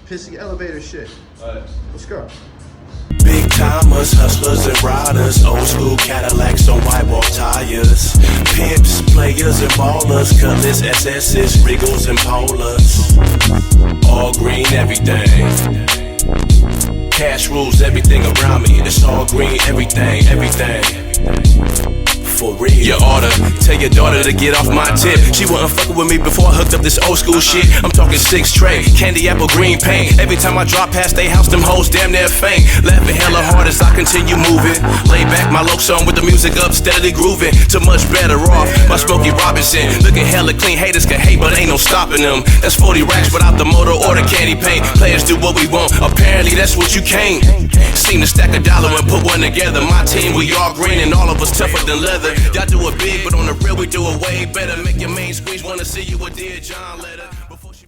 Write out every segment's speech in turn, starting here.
Pissy elevator shit. Let's go. Big timers, hustlers and riders, old school Cadillacs on white wall tires, pimps, players and ballers, colors, SS's, Regals and Polars, all green everything, cash rules everything around me, it's all green everything, for real. You oughta tell your daughter to get off my tip. She wasn't fucking with me before I hooked up this old school shit. I'm talking 6 tray, candy apple green paint. Every time I drop past they house, them hoes damn near faint. Laughing hella hard as I continue moving. Lay back my low song with the music up, steadily grooving. To much better off, my Smokey Robinson. Looking hella clean, haters can hate, but ain't no stopping them. That's 40 racks without the motor or the candy paint. Players do what we want, apparently that's what you can't. Seem to stack a dollar and put one together. My team, we all green and all of us tougher than leather. Y'all do it big, but on the real we do it way better. Make your main squeeze wanna see you a Dear John letter. Before she...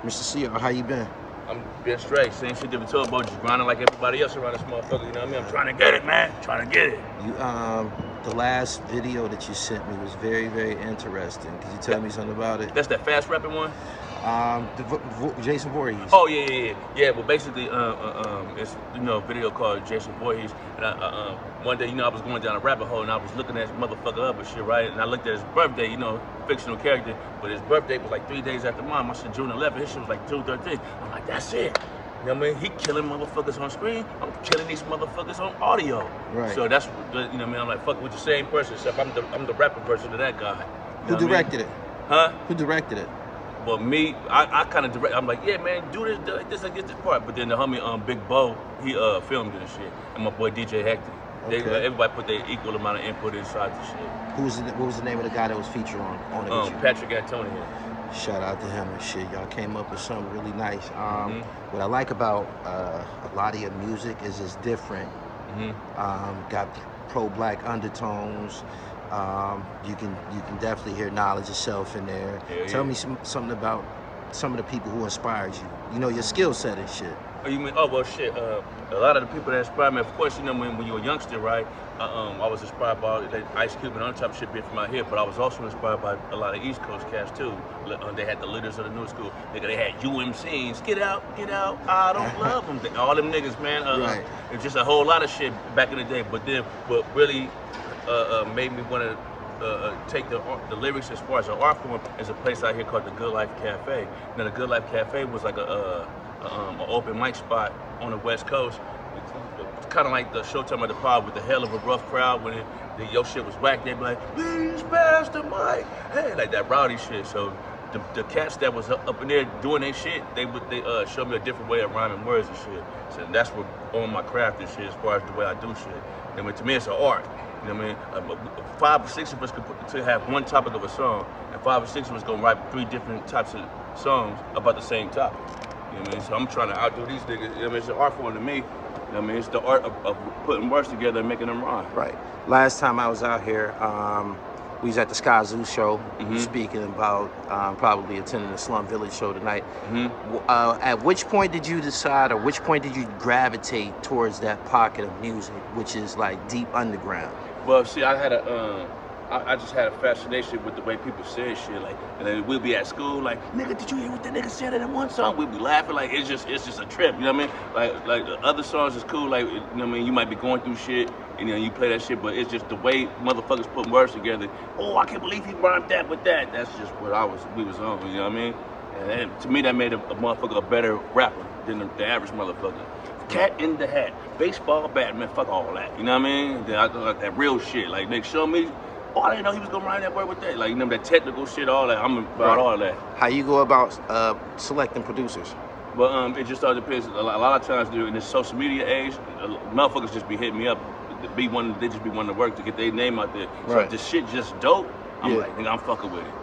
Mr. CEO, how you been? I'm been straight. Same shit that we told about, just grinding like everybody else around this motherfucker, you know what I mean? I'm trying to get it, man. Trying to get it. You the last video that you sent me was very, very interesting. Could you tell me something about it? That's that fast rapping one? Jason Voorhees. Oh yeah. Well, basically, it's a video called Jason Voorhees, and one day, I was going down a rabbit hole and I was looking at this motherfucker up and shit, right? And I looked at his birthday, fictional character, but his birthday was like 3 days after mine. I said June 11th. His shit was like June 13th. I'm like, that's it. You know what I mean? He killing motherfuckers on screen. I'm killing these motherfuckers on audio. Right. So that's what I mean. I'm like, fuck with the same person, except I'm the rapper version of that guy. Who directed it? Huh? Who directed it? Well, me, I kind of direct. I'm like, yeah, man, do this, like this part. But then the homie, Big Bo, he filmed it and shit. And my boy DJ Hector. Okay. Everybody put their equal amount of input inside the shit. What was the name of the guy that was featured on it? Patrick Antonio. Shout out to him and shit. Y'all came up with something really nice. What I like about a lot of your music is it's different. Got pro-black undertones. You can definitely hear knowledge of self in there. Tell me something about some of the people who inspired you. Your skill set and shit. Oh, you mean? Oh well, shit. A lot of the people that inspired me, of course, when you're a youngster, right? I was inspired by Ice Cube and all type of shit being from out here, but I was also inspired by a lot of East Coast cats too. They had the leaders of the new school. They had UMCs. Get out, I don't love them. All them niggas, man. Right. It's just a whole lot of shit back in the day. But really made me want to take the lyrics as far as an art form. There's a place out here called the Goodlife Cafe. Now the Goodlife Cafe was like an open mic spot on the West Coast. It's kind of like the Showtime at the Pod with the hell of a rough crowd. When your shit was whack, they'd be like, please pass the mic. Hey, like that rowdy shit. So the cats that was up in there doing their shit, they showed me a different way of rhyming words and shit. So that's what on my craft and shit as far as the way I do shit. I mean, to me, it's an art. You know what I mean? 5 or 6 of us could have one topic of a song, and 5 or 6 of us gonna write 3 different types of songs about the same topic. You know what I mean? So I'm trying to outdo these niggas. You know what I mean? It's an art form to me. You know what I mean? It's the art of putting words together and making them rhyme. Right. Last time I was out here, we was at the Sky Zoo show, speaking about probably attending the Slum Village show tonight. At which point did you decide, or which point did you gravitate towards that pocket of music, which is like deep underground? Well, see, I had I just had a fascination with the way people said shit. Like, and then we'll be at school, like, nigga, did you hear what that nigga said in that one song? We'd be laughing, like, it's just a trip. You know what I mean? Like the other songs is cool. Like, you know what I mean? You might be going through shit, and you play that shit, but it's just the way motherfuckers put words together. Oh, I can't believe he rhymed that with that. That's just what we was on. You know what I mean? And to me, that made a motherfucker a better rapper than the average motherfucker. Cat in the Hat, baseball bat, man, fuck all that. You know what I mean? Then I like that real shit. Like, nigga, show me. Oh, I didn't know he was gonna rhyme that word with that. Like, that technical shit, all that. I'm about all that. How you go about selecting producers? But it just all depends. A lot of times, dude, in this social media age, motherfuckers just be hitting me up. They just be wanting to work to get their name out there. So if the shit just dope, I'm like, nigga, I'm fucking with it.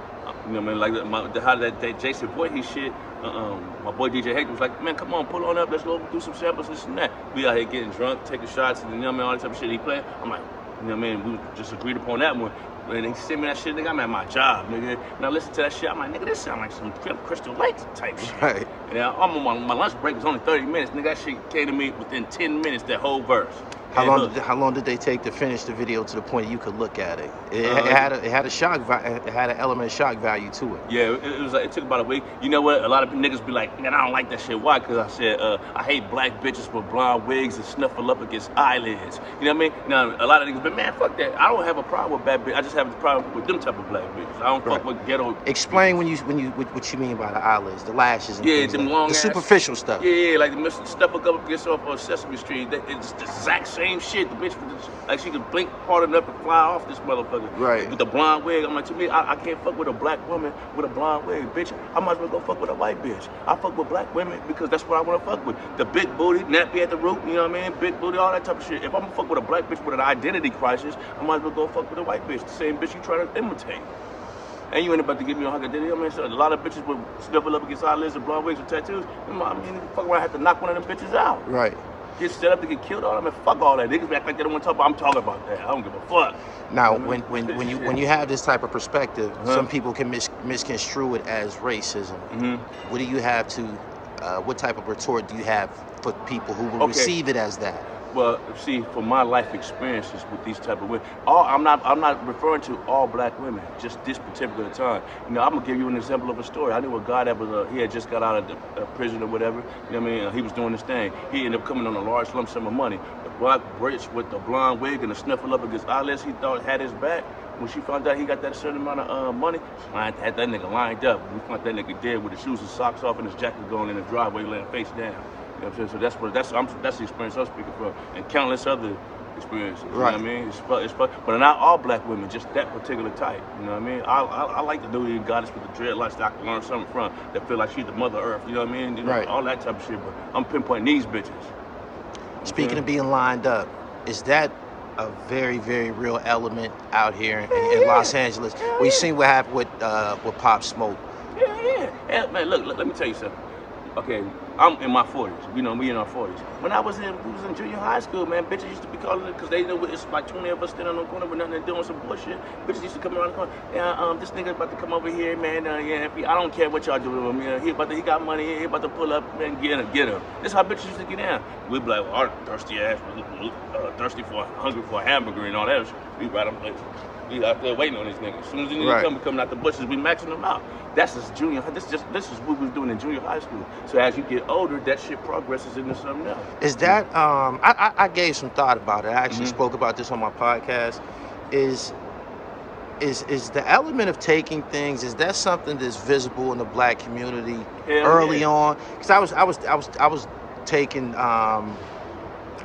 You know what I mean? Like how that Jason Voorhees shit. My boy DJ Hector was like, man, come on, pull on up. Let's go do some samples, this and that. We out here getting drunk, taking shots, and you know what I mean, all that type of shit he playing. I'm like, you know what I mean? We just agreed upon that one. And they sent me that shit, nigga. I'm at my job, nigga. And I listen to that shit. I'm like, nigga, this sound like some Crystal Lake type shit. Right. And I'm on my lunch break was only 30 minutes. Nigga, that shit came to me within 10 minutes, that whole verse. How long did they take to finish the video to the point you could look at it? It had an element of shock value to it. Yeah, it was like, it took about a week. You know what? A lot of niggas be like, man, I don't like that shit. Why? Because I said I hate black bitches with blonde wigs and snuffle up against eyelids. You know what I mean? Now a lot of niggas, but man, fuck that. I don't have a problem with bad bitches. I just have a problem with them type of black bitches. I don't fuck with ghetto. Explain what you mean by the eyelids, the lashes, and them long, the superficial stuff. Yeah, like the stuff up against off on Sesame Street. It's the exact same shit. The bitch, like she could blink hard enough and fly off this motherfucker. Right. With the blonde wig, I'm like, to me, I can't fuck with a black woman with a blonde wig, bitch. I might as well go fuck with a white bitch. I fuck with black women because that's what I want to fuck with. The big booty, nappy at the root, you know what I mean? Big booty, all that type of shit. If I'm gonna fuck with a black bitch with an identity crisis, I might as well go fuck with a white bitch, the same bitch you trying to imitate. And you ain't about to give me a hug of I mean, so a lot of bitches would snuffle up against eyelids and blonde wigs and tattoos. I mean, fuck around, I have to knock one of them bitches out. Right. Get set up to get killed, all that, man. Fuck all that. Niggas act like they don't want to talk about. I'm talking about that. I don't give a fuck. Now, when you have this type of perspective, some people can misconstrue it as racism. What do you have to? What type of retort do you have for people who will receive it as that? Well, see, from my life experiences with these type of women, I'm not referring to all black women, just this particular time. You know, I'm gonna give you an example of a story. I knew a guy that was he had just got out of the prison or whatever. You know what I mean? He was doing this thing. He ended up coming on a large lump sum of money. The black bitch with the blonde wig and the snuffle up against eyelids, he thought had his back. When she found out he got that certain amount of money, she had that nigga lined up. We found that nigga dead with his shoes and socks off and his jacket going in the driveway, laying face down. You know what I'm saying? So that's the experience I'm speaking from, and countless other experiences. You know what I mean? But not all black women, just that particular type. You know what I mean? I like the dude goddess with the dreadlocks that I can learn something from, that feel like she's the mother earth. You know what I mean? You know, all that type of shit. But I'm pinpointing these bitches. Speaking of being lined up, is that a very, very real element out here in Los Angeles? We seen what happened with Pop Smoke. Yeah, man, look, let me tell you something. Okay, I'm in my 40s. You know, we in our 40s. When we was in junior high school, man, bitches used to be calling it, because they know it's like 20 of us standing on the corner with nothing to doing some bullshit. Bitches used to come around the corner. Yeah, this nigga about to come over here, man. I don't care what y'all do with him. Yeah, he got money. He about to pull up and get him. This is how bitches used to get down. We'd be like, well, our thirsty ass, hungry for a hamburger and all that. We ride them like, we out there waiting on these niggas. As soon as they come coming out the bushes, we maxing them out. That's just junior. This is what we was doing in junior high school. So as you get older, that shit progresses into something else. Is that I gave some thought about it. I actually spoke about this on my podcast. Is the element of taking things, is that something that's visible in the black community early on? Because I was taking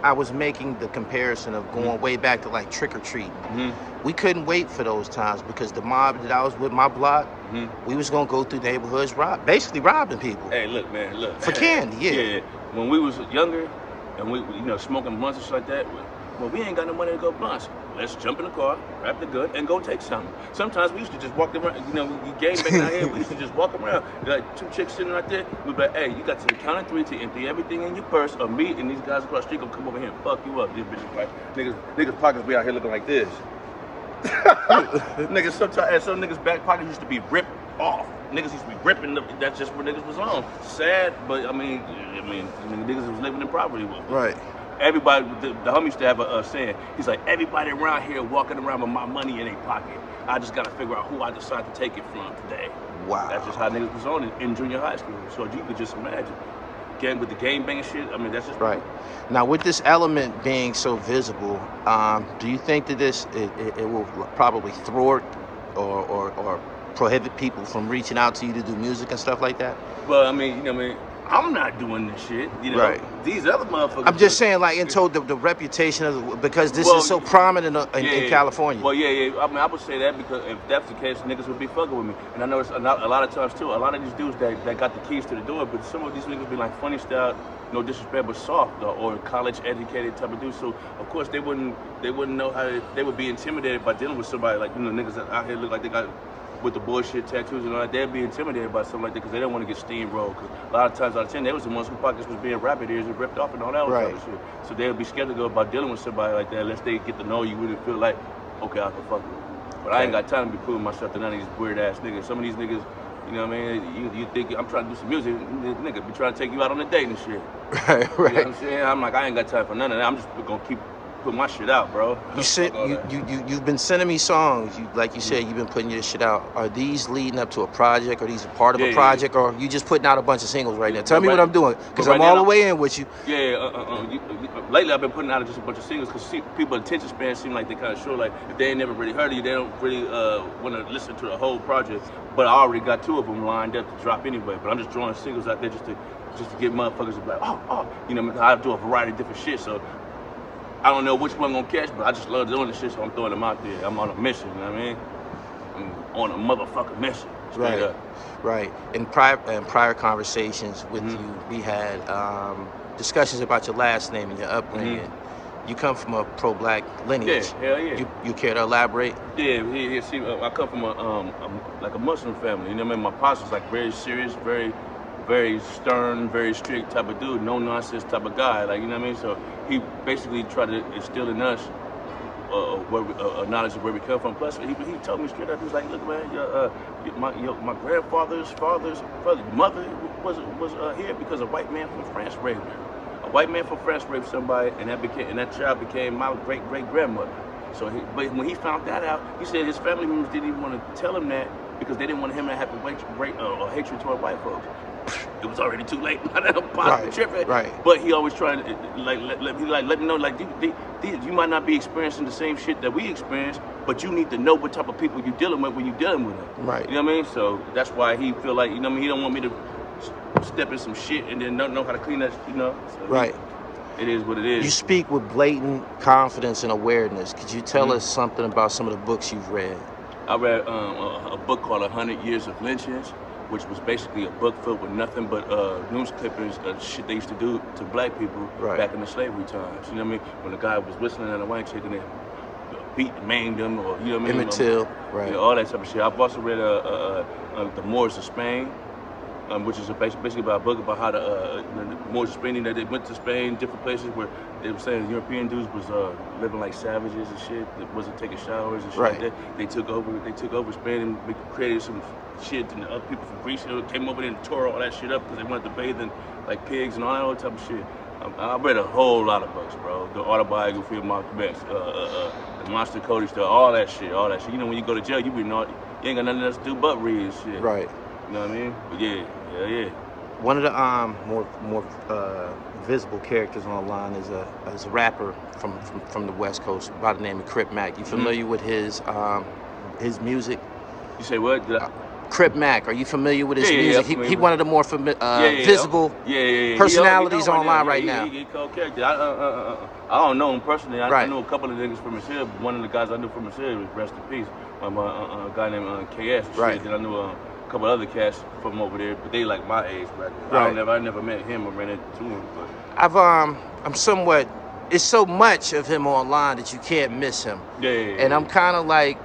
I was making the comparison of going way back to like trick or treating. We couldn't wait for those times because the mob that I was with, my block, we was gonna go through neighborhoods, basically robbing people. Hey, look, man, look. For candy, yeah. When we was younger and we smoking blunts and shit like that, well, we ain't got no money to go blunts. Let's jump in the car, grab the gun, and go take something. Sometimes we used to just walk around, we game banging out here, we used to just walk around. Like two chicks sitting right there, we'd be like, hey, you got to the count of 3 to empty everything in your purse, or me and these guys across the street gonna come over here and fuck you up. These bitches like, niggas pockets be out here looking like this. Niggas, sometimes, some niggas' back pockets used to be ripped off. Niggas used to be ripping, that's just what niggas was on. Sad, but I mean, niggas was living in poverty. Right. Everybody, the homie used to have a saying. He's like, everybody around here walking around with my money in their pocket. I just gotta figure out who I decide to take it from today. Wow. That's just how niggas was on in junior high school. So you could just imagine. Again, with the game banging shit, I mean, that's just right. Now, with this element being so visible, do you think that it will probably thwart or prohibit people from reaching out to you to do music and stuff like that? Well, I mean, I'm not doing this shit, Right. These other motherfuckers. I'm just saying, like, into the reputation of because this is so prominent in California. Well, yeah. I mean, I would say that because if that's the case, niggas would be fucking with me. And I know it's a lot of times too. A lot of these dudes that got the keys to the door, but some of these niggas be like funny style, no disrespect, but soft or college educated type of dudes. So of course they wouldn't know how they would be intimidated by dealing with somebody like niggas that out here look like they got with the bullshit tattoos and all that. They'd be intimidated by something like that because they don't want to get steamrolled. Because a lot of times out of 10, they was the ones who pockets was being rabbit ears and ripped off and all that type of shit. So they would be skeptical about dealing with somebody like that unless they get to know you, really feel like, okay, I can fuck with you. But I ain't got time to be proving myself to none of these weird ass niggas. Some of these niggas, you know what I mean? You think I'm trying to do some music, nigga be trying to take you out on a date and shit. Right. You know what I'm saying? I'm like, I ain't got time for none of that. I'm just gonna keep put my shit out, bro. You've been sending me songs. Like you said, you've been putting your shit out. Are these leading up to a project, or these a part of a project, or you just putting out a bunch of singles right now? Tell me what I'm doing, because I'm all the way in with you. Lately I've been putting out just a bunch of singles because people's attention span seem like they kind of short. Like if they ain't never really heard of you, they don't really want to listen to the whole project. But I already got 2 of them lined up to drop anyway. But I'm just throwing singles out there just to get motherfuckers to be like, oh, you know, I do a variety of different shit. So I don't know which one gonna catch, but I just love doing this shit, so I'm throwing them out there. I'm on a mission, you know what I mean? I'm on a motherfucking mission. Straight up. Right. In prior conversations with you, we had discussions about your last name and your upbringing. You come from a pro-black lineage. Yeah, hell yeah. You care to elaborate? Yeah. See, I come from a Muslim family. You know what I mean? My pops was like very serious, very stern, very strict type of dude, no nonsense type of guy. Like, you know what I mean? So he basically tried to instill in us a knowledge of where we come from. Plus, he told me straight up, he was like, look, man, my grandfather's mother was here because a white man from France raped her. A white man from France raped somebody, and that child became my great-great-grandmother. So, but when he found that out, he said his family members didn't even want to tell him that because they didn't want him to have a hatred toward white folks. It was already too late. Right. But he always tried to let me know, like, you might not be experiencing the same shit that we experience, but you need to know what type of people you're dealing with when you're dealing with them. Right. You know what I mean? So that's why he feel like, you know what I mean, he don't want me to step in some shit and then not know how to clean that, you know? So right. It is what it is. You speak with blatant confidence and awareness. Could you tell us something about some of the books you've read? I read a book called 100 Years of Lynchings, which was basically a book filled with nothing but news clippings of shit they used to do to black people back in the slavery times. You know what I mean? When the guy was whistling at a white chick and they beat, maimed him, or, you know what I mean? Emmett Till, right. You know, all that type of shit. I've also read The Moors of Spain, which is basically about a book about how the Moors of Spain, they went to Spain, different places where they were saying European dudes was living like savages and shit, that wasn't taking showers and shit like that. They took over Spain and created some shit, and other people from Greece came over there and tore all that shit up because they wanted to bathe in like pigs and all that other type of shit. I read a whole lot of books, bro. The autobiography of Malcolm X, the Monster Cody stuff, all that shit. You know, when you go to jail, you ain't got nothing else to do but read and shit. Right. You know what I mean? But yeah. One of the more visible characters online is a rapper from the West Coast by the name of Crip Mac. You familiar with his music? You say what? Crip Mac, are you familiar with his music? He one of the more visible personalities online right now. He cold character. I don't know him personally. I know a couple of niggas from his hood. One of the guys I knew from his hood was rest in peace. A guy named KS. Right. And I knew a couple other cats from over there, but they like my age. I never met him or ran into him. But I'm somewhat. It's so much of him online that you can't miss him. And I'm kind of like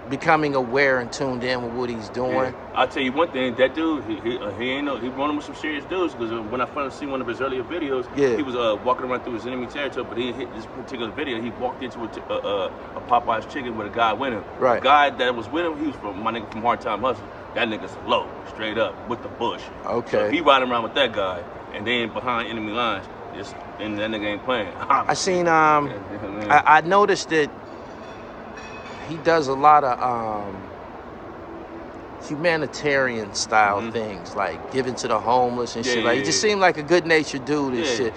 becoming aware and tuned in with what he's doing. Yeah. I'll tell you one thing, that dude, he running with some serious dudes, because when I first seen one of his earlier videos, he was walking around through his enemy territory, but he hit this particular video, he walked into a Popeye's chicken with a guy with him. Right. The guy that was with him, he was my nigga from Hard Time Hustle. That nigga's low, straight up, with the bush. Okay. So if he riding around with that guy, and they ain't behind enemy lines, and that nigga ain't playing. I seen, I noticed that he does a lot of humanitarian style things, like giving to the homeless and shit. Like he just seemed like a good-natured dude and shit.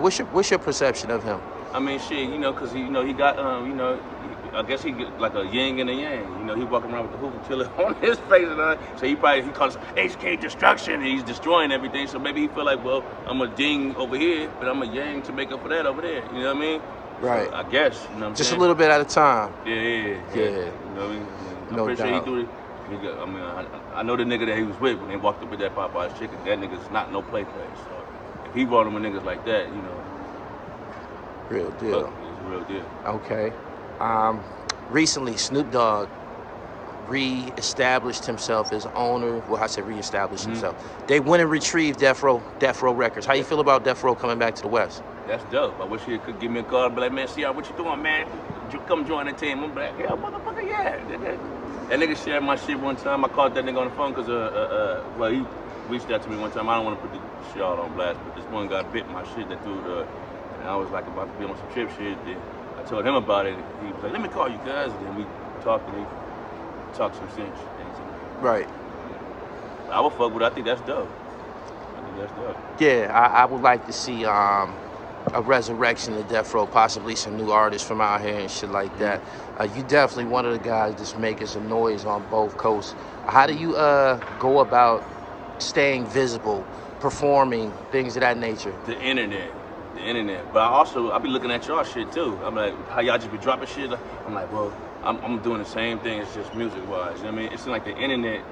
What's your perception of him? I mean, shit, you know, cause he got, I guess he get like a yin and a yang. You know, he walking around with the hoover killer on his face, and so he calls HK destruction. And he's destroying everything. So maybe he feel like, well, I'm a ding over here, but I'm a yang to make up for that over there. You know what I mean? Right. So I guess. You know what I'm just saying? A little bit at a time. Yeah. You know what I mean? I'm pretty sure he do it. I mean, I know the nigga that he was with when they walked up with that Popeye's chicken. That nigga's not no play. So if he brought him with niggas like that, you know. Real deal. It's a real deal. Okay. Recently, Snoop Dogg re-established himself as owner. Well, I said re-established himself. They went and retrieved Death Row Records. How you feel about Death Row coming back to the West? That's dope. I wish he could give me a call and be like, man, CR, what you doing, man? Come join the team. I'm like, yeah, motherfucker, yeah. That nigga shared my shit one time. I called that nigga on the phone because, well, he reached out to me one time. I don't want to put the shit all on blast, but this one guy bit my shit. That dude And I was like about to be on some trip shit. Then I told him about it. He was like, let me call you guys. And then we talked and he talked some sense. Right. I would fuck with it. I think that's dope. Yeah, I would like to see a resurrection of Death Row, possibly some new artists from out here and shit like that. You definitely one of the guys that's making some noise on both coasts. How do you go about staying visible, performing, things of that nature? The internet. But I be looking at y'all shit too. I'm like, how y'all just be dropping shit? I'm like, well, I'm doing the same thing. It's just music-wise. You know what I mean? It seems like the internet.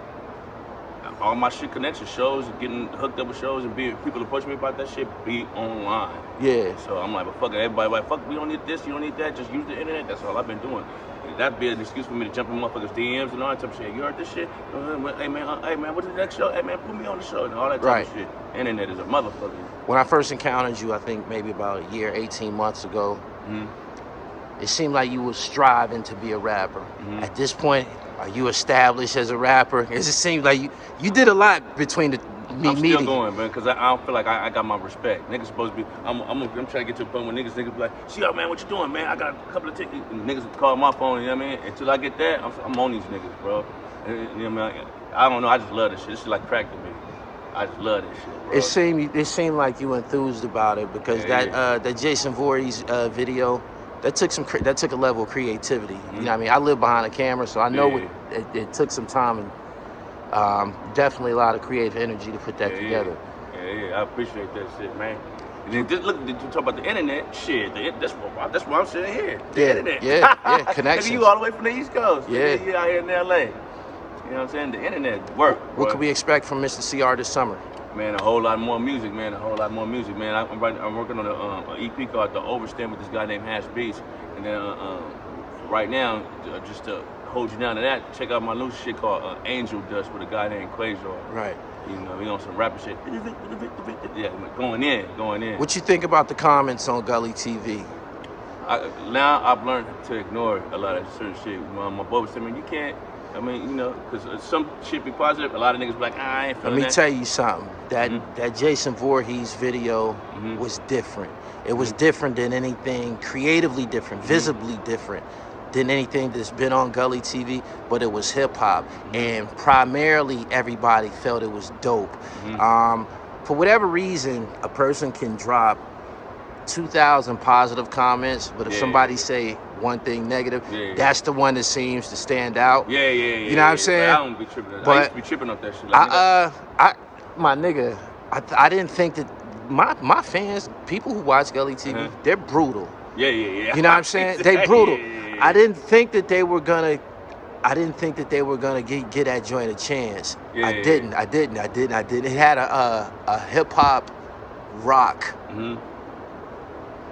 All my shit connection shows, getting hooked up with shows and people approach me about that shit, be online. Yeah. So I'm like, well, fuck it, everybody like, fuck, we don't need this, you don't need that, just use the internet. That's all I've been doing. That'd be an excuse for me to jump in motherfuckers' DMs and all that type of shit. You heard this shit? Hey man, what's the next show? Hey man, put me on the show and all that type of shit. Internet is a motherfucker. When I first encountered you, I think maybe about a year, 18 months ago, it seemed like you were striving to be a rapper. At this point, are you established as a rapper? It just seems like you did a lot between the I'm still going, man, because I don't feel like I got my respect. Niggas supposed to be, I'm trying to get to a point where niggas be like, see, man, what you doing, man? I got a couple of tickets. And niggas call my phone, you know what I mean? Until I get that, I'm on these niggas, bro. You know what I mean? I don't know, I just love this shit. This shit like crack to me. I just love this shit, bro. It seemed like you enthused about it because that Jason Voorhees video, that took a level of creativity. You know what I mean? I live behind a camera, so I know it took some time and definitely a lot of creative energy to put that together. Yeah, I appreciate that shit, man. And then just look, you talk about the internet, shit. That's why I'm sitting here. The internet. Yeah, connections. You all the way from the East Coast. Yeah. You out here in LA. You know what I'm saying? The internet work. What can we expect from Mr. CR this summer? Man, a whole lot more music, man. I'm working on an EP called The Overstand with this guy named Hash Beats. And then right now, just to hold you down to that, check out my new shit called Angel Dust with a guy named Quasar. Right. You know, he on some rapper shit. Yeah, going in. What you think about the comments on Gully TV? Now I've learned to ignore a lot of certain shit. My boy was saying, man, you can't. I mean, you know, because some shit be positive. A lot of niggas be like, I ain't feeling that. Let me tell you something. That Jason Voorhees video was different. It was different than anything, creatively different, visibly different than anything that's been on Gully TV, but it was hip hop. And primarily everybody felt it was dope. For whatever reason, a person can drop 2,000 positive comments, but if somebody say one thing negative, that's the one that seems to stand out. You know what I'm saying? I don't be tripping. I used to be tripping off that shit. Like, my nigga, I didn't think that my fans, people who watch Gully TV, they're brutal. Yeah. You know what I'm saying? They brutal. I didn't think that they were gonna get that joint a chance. I didn't. It had a hip hop rock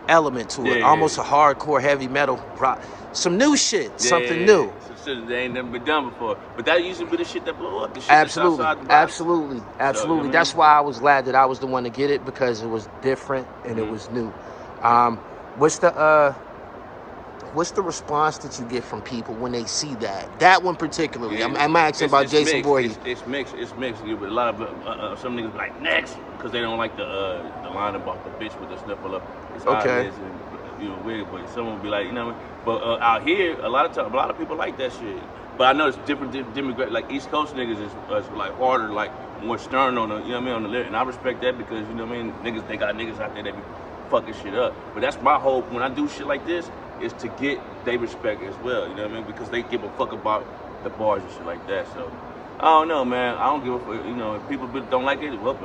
element to it, almost a hardcore heavy metal rock. Some new shit, something new. Some shit that ain't never been done before. But that used to be the shit that blew up. The shit Absolutely. So, that's why I was glad that I was the one to get it, because it was different and it was new. What's the response that you get from people when they see that one particularly? I'm asking about Jason Voorhees. It's mixed. But a lot of some niggas be like next because they don't like the line about the bitch with the sniffle up. It's how it is, and, you know, weird. But someone will be like, you know, but out here a lot of people like that shit. But I know it's different demographic. Like East Coast niggas is like harder, like more stern on the, you know what I mean, on the lyric. And I respect that because, you know what I mean, niggas, they got niggas out there that be fucking shit up. But that's my hope when I do shit like this, is to get they respect as well, you know what I mean? Because they give a fuck about the bars and shit like that. So I don't know, man. I don't give a fuck. You know, if people don't like it, well,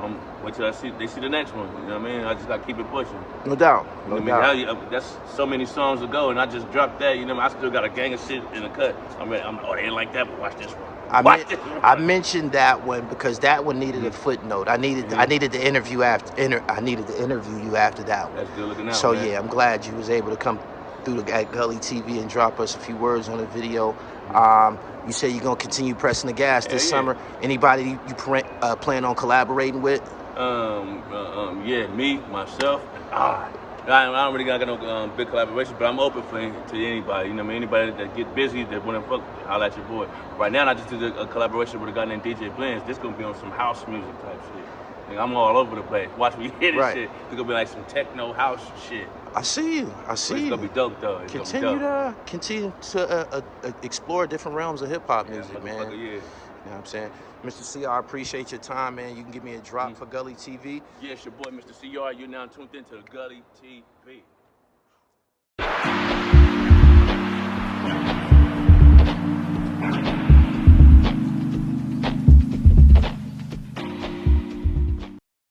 wait till they see the next one. You know what I mean? I just gotta keep it pushing. No doubt. No doubt. That's so many songs ago, and I just dropped that. You know, I still got a gang of shit in the cut. They ain't like that, but watch this one. I mentioned that one because that one needed a footnote. I needed to interview you after that one. That's good looking out. So man. Yeah, I'm glad you was able to come through at Gully TV and drop us a few words on the video. You say you're gonna continue pressing the gas this summer. Anybody you plan on collaborating with? Yeah, me, myself. I don't really got no big collaboration, but I'm open to anybody. You know what I mean? Anybody that get busy, that wanna fuck, holla at your boy. Right now, I just did a collaboration with a guy named DJ Blends. This gonna be on some house music type shit. I'm all over the place. Watch me hear this shit. It's gonna be like some techno house shit. I see you. I see It's you. gonna be dope though. It's Continue gonna be continue to explore different realms of hip hop music, man. Yeah. You know what I'm saying? Mr. CR, I appreciate your time, man. You can give me a drop for Gully TV. Yeah, it's your boy, Mr. CR. You're now tuned into the Gully TV.